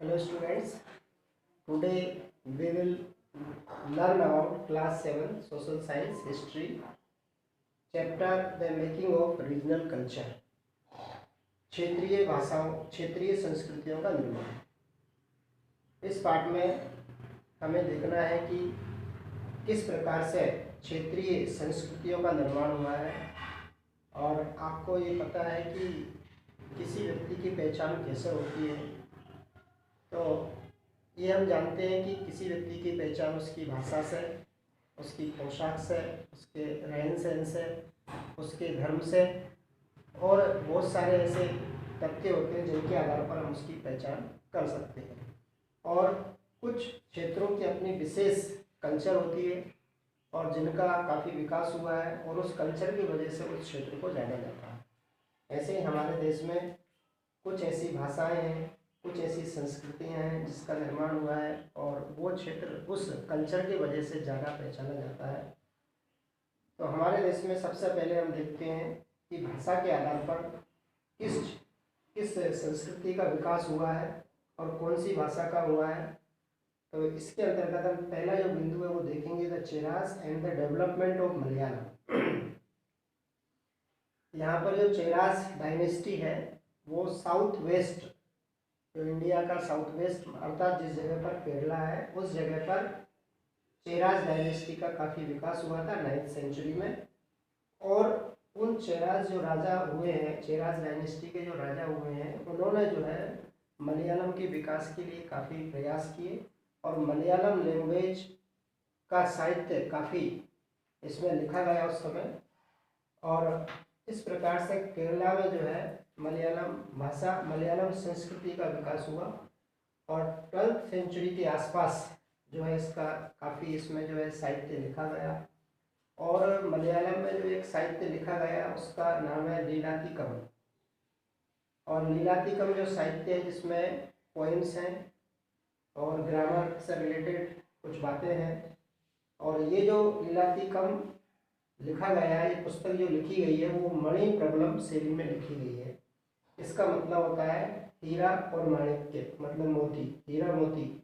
Hello students, today we will learn about class 7 social science history chapter the making of regional culture। क्षेत्रीय भाषाओं क्षेत्रीय संस्कृतियों का निर्माण। इस पाठ में हमें देखना है कि किस प्रकार से क्षेत्रीय संस्कृतियों का निर्माण हुआ है और आपको ये पता है कि किसी व्यक्ति की पहचान कैसे होती है। तो ये हम जानते हैं कि किसी व्यक्ति की पहचान उसकी भाषा से, उसकी पोशाक से, उसके रहन सहन से, उसके धर्म से और बहुत सारे ऐसे तथ्य होते हैं जिनके आधार पर हम उसकी पहचान कर सकते हैं। और कुछ क्षेत्रों की अपनी विशेष कल्चर होती है और जिनका काफ़ी विकास हुआ है और उस कल्चर की वजह से उस क्षेत्र को जाना जाता है। ऐसे ही हमारे देश में कुछ ऐसी भाषाएं हैं, कुछ ऐसी संस्कृतियां हैं जिसका निर्माण हुआ है और वो क्षेत्र उस कल्चर की वजह से ज़्यादा पहचाना जाता है। तो हमारे देश में सबसे पहले हम देखते हैं कि भाषा के आधार पर किस संस्कृति का विकास हुआ है और कौन सी भाषा का हुआ है। तो इसके अंतर्गत हम पहला जो बिंदु है वो देखेंगे the Cheras and the development of Malayalam. यहाँ पर जो चेरास डायनेस्टी है वो साउथ वेस्ट, जो इंडिया का साउथ वेस्ट अर्थात जिस जगह पर केरला है उस जगह पर चेरास डायनेस्टी का काफ़ी विकास हुआ था 9th सेंचुरी में। और उन चेरास जो राजा हुए हैं, चेरास डायनेस्टी के जो राजा हुए हैं, उन्होंने जो है मलयालम के विकास के लिए काफ़ी प्रयास किए और मलयालम लैंग्वेज का साहित्य काफ़ी इसमें लिखा गया उस समय। और इस प्रकार से केरला में जो है मलयालम भाषा, मलयालम संस्कृति का विकास हुआ और 12th सेंचुरी के आसपास जो है इसका काफ़ी इसमें जो है साहित्य लिखा गया। और मलयालम में जो एक साहित्य लिखा गया उसका नाम है लीलातिकम। और लीलातिकम जो साहित्य है जिसमें पोएम्स हैं और ग्रामर से रिलेटेड कुछ बातें हैं। और ये जो लीलातिकम लिखा गया है, ये पुस्तक जो लिखी गई है वो मणि प्रबलम शैली में लिखी गई है। इसका मतलब होता है हीरा और माणिक्य, मतलब मोती, हीरा मोती,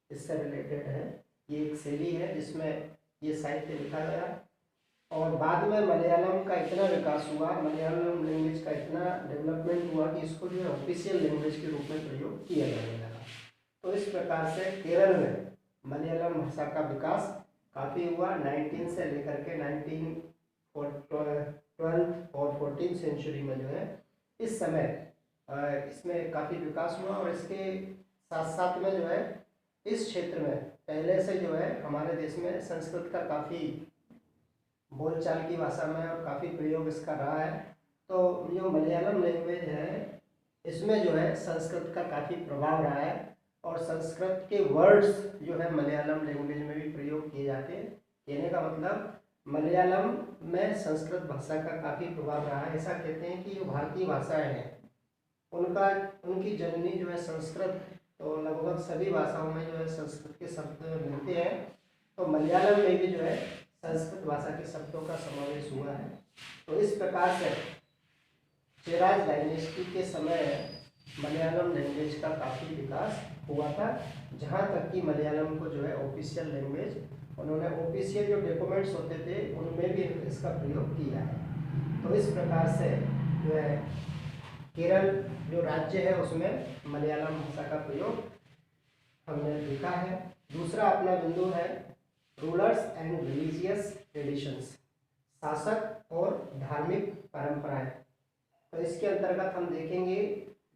इससे रिलेटेड है। ये एक शैली है जिसमें ये साहित्य लिखा गया। और बाद में मलयालम का इतना विकास हुआ, मलयालम लैंग्वेज का इतना डेवलपमेंट हुआ कि इसको जो है ऑफिशियल लैंग्वेज के रूप में प्रयोग किया जाने लगा। तो इस प्रकार से केरल में मलयालम भाषा का विकास काफ़ी हुआ 19 से लेकर के 12th और 14th सेंचुरी में जो है इस समय इसमें काफ़ी विकास हुआ। और इसके साथ साथ में जो है इस क्षेत्र में पहले से जो है हमारे देश में संस्कृत का काफ़ी बोलचाल की भाषा में और काफ़ी प्रयोग इसका रहा है। तो जो मलयालम लैंग्वेज है इसमें जो है संस्कृत का काफ़ी प्रभाव रहा है और संस्कृत के वर्ड्स जो है मलयालम लैंग्वेज में भी प्रयोग किए जाते हैं। कहने का मतलब मलयालम में संस्कृत भाषा का काफ़ी प्रभाव रहा है। ऐसा कहते हैं कि जो भारतीय भाषाएं हैं उनकी जननी जो है संस्कृत, तो लगभग सभी भाषाओं में जो है संस्कृत के शब्द मिलते हैं। तो मलयालम में भी जो है संस्कृत भाषा के शब्दों का समावेश हुआ है। तो इस प्रकार से चेरास डायनेस्टी के समय मलयालम लैंग्वेज का काफ़ी विकास हुआ था, जहाँ तक कि मलयालम को जो है ऑफिशियल लैंग्वेज, उन्होंने ऑफिशियल जो डॉक्यूमेंट्स होते थे उनमें भी इसका प्रयोग किया है। तो इस प्रकार से जो है केरल जो राज्य है उसमें मलयालम भाषा का प्रयोग हमने देखा है। दूसरा अपना बिंदु है रूलर्स एंड रिलीजियस ट्रेडिशंस, शासक और धार्मिक परंपराएं। तो इसके अंतर्गत हम देखेंगे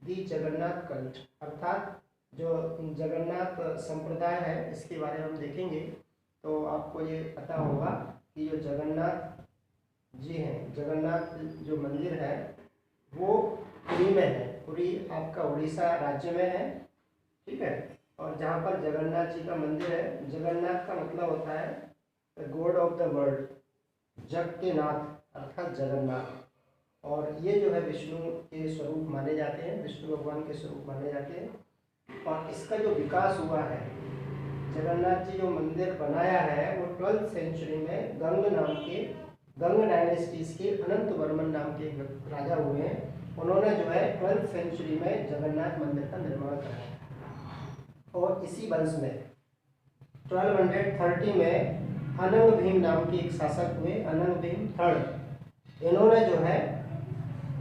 दी जगन्नाथ कल्ट, अर्थात जो जगन्नाथ संप्रदाय है इसके बारे में हम देखेंगे। तो आपको ये पता होगा कि जो जगन्नाथ जी हैं, जगन्नाथ जो मंदिर है वो पुरी में है। पुरी आपका उड़ीसा राज्य में है, ठीक है। और जहाँ पर जगन्नाथ जी का मंदिर है, जगन्नाथ का मतलब होता है the god of the world, जग के नाथ अर्थात जगन्नाथ। और ये जो है विष्णु के स्वरूप माने जाते हैं, विष्णु भगवान के स्वरूप माने जाते हैं। और इसका जो विकास हुआ है, जगन्नाथ जी जो मंदिर बनाया है वो 12th सेंचुरी में गंग डायनेस्टीज के अनंत वर्मन नाम के एक राजा हुए हैं। उन्होंने जो है 12th सेंचुरी में जगन्नाथ मंदिर का निर्माण कराया। और इसी वंश में 1230 में अनंग भीम नाम के एक शासक हुए, अनंग भीम थर्ड। इन्होंने जो है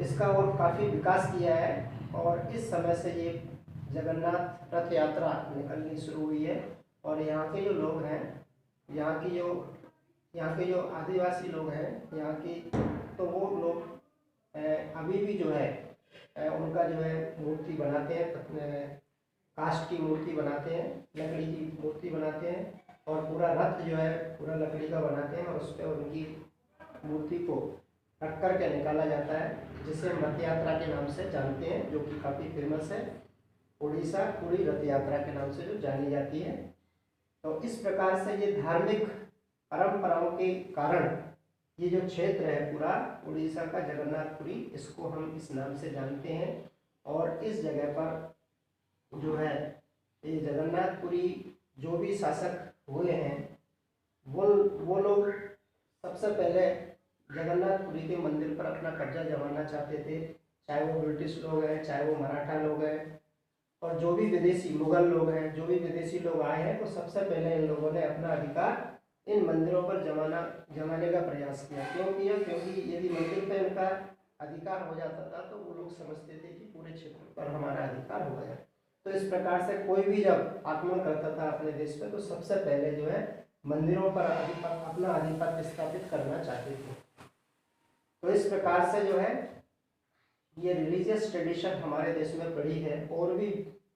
इसका और काफ़ी विकास किया है और इस समय से ये जगन्नाथ रथ यात्रा निकलनी शुरू हुई है। और यहाँ के जो लोग हैं, यहाँ के जो आदिवासी लोग हैं यहाँ की, तो वो लोग अभी भी जो है उनका जो है मूर्ति बनाते हैं, काष्ठ की मूर्ति बनाते हैं, लकड़ी की मूर्ति बनाते हैं और पूरा रथ जो है पूरा लकड़ी का बनाते हैं और उस पर उनकी मूर्ति को रख कर के निकाला जाता है, जिसे हम रथ यात्रा के नाम से जानते हैं, जो कि काफ़ी फेमस है, उड़ीसा पुरी रथ यात्रा के नाम से जो जानी जाती है। तो इस प्रकार से ये धार्मिक परंपराओं के कारण ये जो क्षेत्र है पूरा उड़ीसा का जगन्नाथपुरी, इसको हम इस नाम से जानते हैं। और इस जगह पर जो है ये जगन्नाथपुरी जो भी शासक हुए हैं वो लोग सबसे पहले जगन्नाथपुरी के मंदिर पर अपना कब्जा जमाना चाहते थे, चाहे वो ब्रिटिश लोग हैं, चाहे वो मराठा लोग हैं और जो भी विदेशी मुगल लोग हैं, जो भी विदेशी लोग आए हैं, तो सबसे पहले इन लोगों ने अपना अधिकार इन मंदिरों पर जमाने का प्रयास किया। क्यों किया? क्योंकि यदि मंदिर पर इनका अधिकार हो जाता था तो वो लोग समझते थे कि पूरे क्षेत्र पर हमारा अधिकार हो गया। तो इस प्रकार से कोई भी जब आक्रमण करता था अपने देश पे तो सबसे पहले जो है मंदिरों पर अपना आधिपत्य स्थापित करना चाहते थे। तो इस प्रकार से जो है ये रिलीजियस ट्रेडिशन हमारे देश में पड़ी है। और भी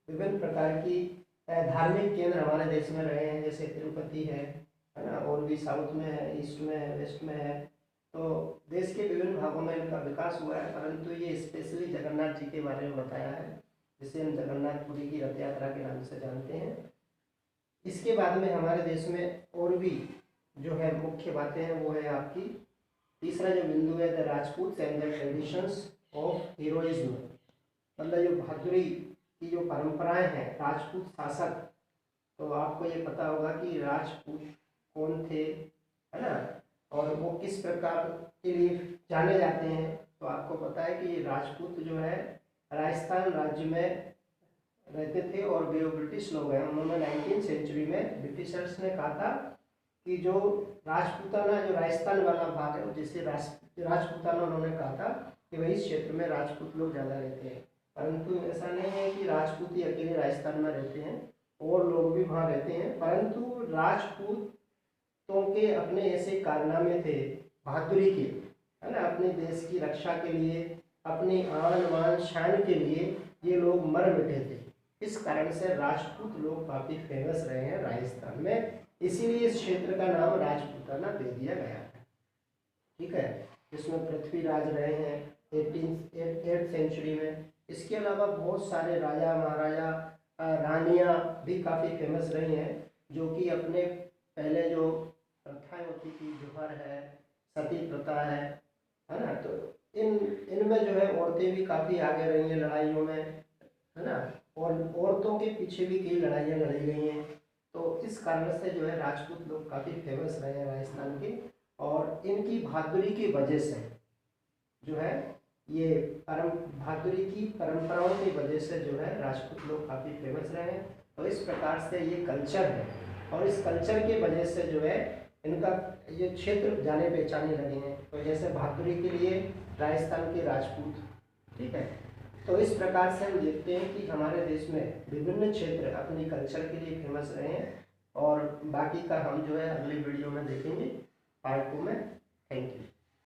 विभिन्न प्रकार की धार्मिक केंद्र हमारे देश में रहे हैं, जैसे तिरुपति है ना, और भी साउथ में है, ईस्ट में है, वेस्ट में है। तो देश के विभिन्न भागों में इनका विकास हुआ है, परंतु ये स्पेशली जगन्नाथ जी के बारे में बताया है, जिसे हम जगन्नाथपुरी की रथ यात्रा के नाम से जानते हैं। इसके बाद में हमारे देश में और भी जो है मुख्य बातें हैं वो है आपकी तीसरा जो बिंदु है the Rajput and the traditions of heroism, मतलब जो बहादुरी की जो परंपराएं हैं, राजपूत शासक। तो आपको ये पता होगा कि राजपूत कौन थे, है ना, और वो किस प्रकार के लिए जाने जाते हैं। तो आपको पता है कि राजपूत जो है राजस्थान राज्य में रहते थे और वे ब्रिटिश लोग हैं। उन्होंने 19वीं सेंचुरी में ब्रिटिशर्स ने कहा था कि जो राजपूताना जो राजस्थान वाला भाग है, जिसे राजपूताना उन्होंने कहा था कि वही क्षेत्र में राजपूत लोग ज़्यादा रहते हैं। परंतु ऐसा नहीं है कि राजपूत ही अकेले राजस्थान में रहते हैं, और लोग भी वहाँ रहते हैं। परंतु राजपूतों के अपने ऐसे कारनामे थे बहादुरी के, है ना, अपने देश की रक्षा के लिए, अपनी आन बान शान के लिए ये लोग मर मिटे थे। इस कारण से राजपूत लोग काफ़ी फेमस रहे हैं राजस्थान में, इसीलिए इस क्षेत्र का नाम राजपूताना दे दिया गया है। ठीक है, इसमें पृथ्वीराज रहे हैं 8th सेंचुरी में। इसके अलावा बहुत सारे राजा महाराजा रानियाँ भी काफ़ी फेमस रही हैं, जो कि अपने पहले जो प्रथाएं होती थी, जोहर है, सती प्रथा है ना, तो इनमें जो है औरतें भी काफ़ी आगे रही हैं लड़ाइयों में, है ना, और औरतों के पीछे भी कई लड़ाइयाँ लड़ी गई हैं। तो इस कारण से जो है राजपूत लोग काफ़ी फेमस रहे हैं राजस्थान के, और इनकी बहादुरी की वजह से जो है ये बहादुरी की परंपराओं की वजह से जो है राजपूत लोग काफ़ी फेमस रहे हैं। तो इस प्रकार से ये कल्चर है, और इस कल्चर की वजह से जो है इनका ये क्षेत्र जाने पहचाने लगे हैं। तो जैसे बहादुरी के लिए राजस्थान के राजपूत, ठीक है। तो इस प्रकार से हम देखते हैं कि हमारे देश में विभिन्न क्षेत्र अपनी कल्चर के लिए फेमस रहे हैं, और बाकी का हम जो है अगले वीडियो में देखेंगे पार्ट 2 में। Thank you.